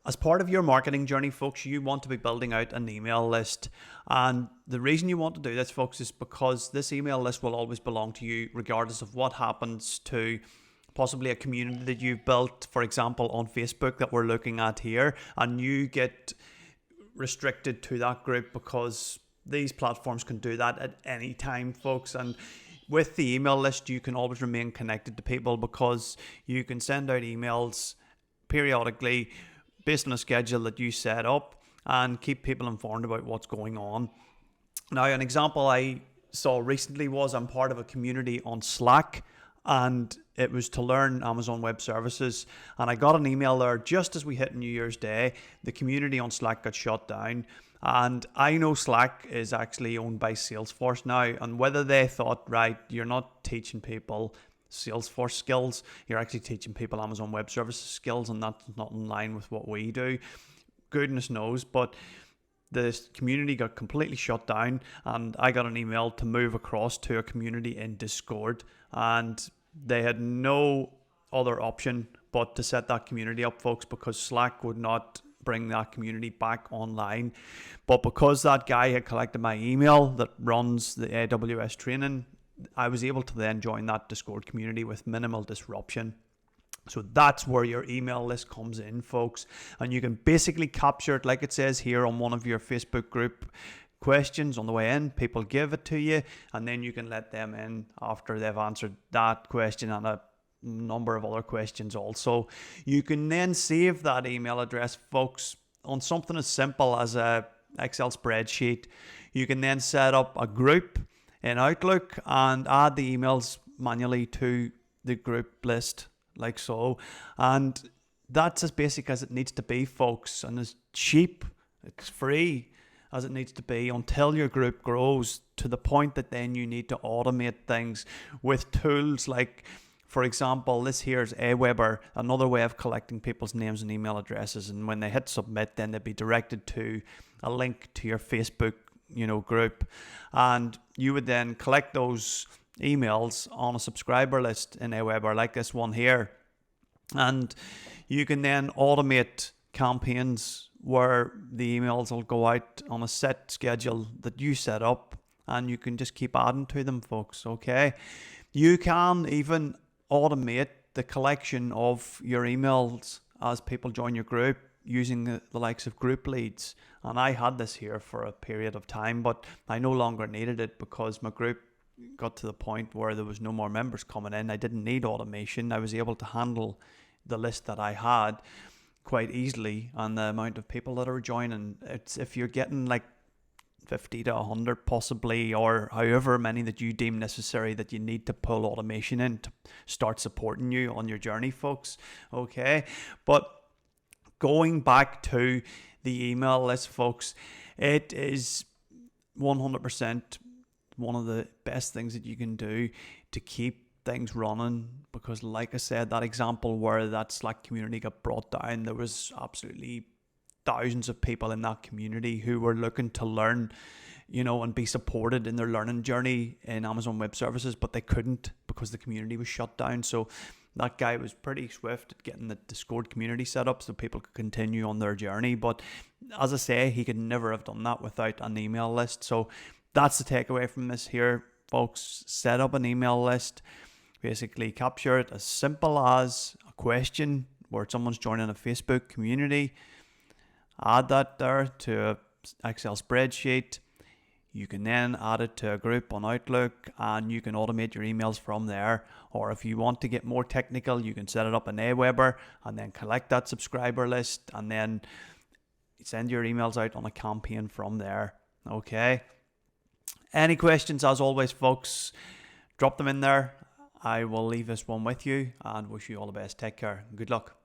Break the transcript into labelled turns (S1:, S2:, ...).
S1: As part of your marketing journey, folks, you want to be building out an email list. And the reason you want to do this, folks, is because this email list will always belong to you, regardless of what happens to possibly a community that you've built, for example, on Facebook that we're looking at here, and you get restricted to that group because these platforms can do that at any time, folks. And with the email list, you can always remain connected to people because you can send out emails periodically based on a schedule that you set up and keep people informed about what's going on. Now, an example I saw recently was I'm part of a community on Slack, and it was to learn Amazon Web Services. And I got an email there just as we hit New Year's Day. The community on Slack got shut down. And I know Slack is actually owned by Salesforce now. And whether they thought, right, you're not teaching people Salesforce skills, you're actually teaching people Amazon Web Services skills, and that's not in line with what we do, goodness knows. But the community got completely shut down, and I got an email to move across to a community in Discord, and they had no other option but to set that community up, folks, because Slack would not bring that community back online. But because that guy had collected my email that runs the AWS training, I was able to then join that Discord community with minimal disruption. So that's where your email list comes in, folks. And you can basically capture it like it says here on one of your Facebook group questions on the way in. People give it to you, and then you can let them in after they've answered that question and a number of other questions also. You can then save that email address, folks, on something as simple as a Excel spreadsheet. You can then set up a group in Outlook and add the emails manually to the group list like so. And that's as basic as it needs to be, folks, and as cheap, it's free as it needs to be until your group grows to the point that then you need to automate things with tools like, for example, this here's Aweber, another way of collecting people's names and email addresses. And when they hit submit, then they'd be directed to a link to your Facebook, group. And you would then collect those emails on a subscriber list in Aweber, like this one here. And you can then automate campaigns where the emails will go out on a set schedule that you set up, and you can just keep adding to them, folks. Okay. You can even automate the collection of your emails as people join your group using the likes of group leads. And I had this here for a period of time, but I no longer needed it because my group got to the point where there was no more members coming in. I didn't need automation. I was able to handle the list that I had quite easily, and the amount of people that are joining. It's if you're getting like 50 to 100 possibly, or however many that you deem necessary that you need to pull automation in to start supporting you on your journey, folks. Okay, but going back to the email list, folks, it is 100% one of the best things that you can do to keep things running, because like I said, that example where that Slack community got brought down, there was absolutely thousands of people in that community who were looking to learn, and be supported in their learning journey in Amazon Web Services, but they couldn't because the community was shut down. So that guy was pretty swift at getting the Discord community set up so people could continue on their journey. But as I say, he could never have done that without an email list. So that's the takeaway from this here, folks. Set up an email list. Basically capture it as simple as a question where someone's joining a Facebook community. Add that there to an Excel spreadsheet. You can then add it to a group on Outlook, and you can automate your emails from there. Or if you want to get more technical, you can set it up in Aweber and then collect that subscriber list and then send your emails out on a campaign from there. Okay. Any questions, as always, folks, drop them in there. I will leave this one with you and wish you all the best. Take care. Good luck.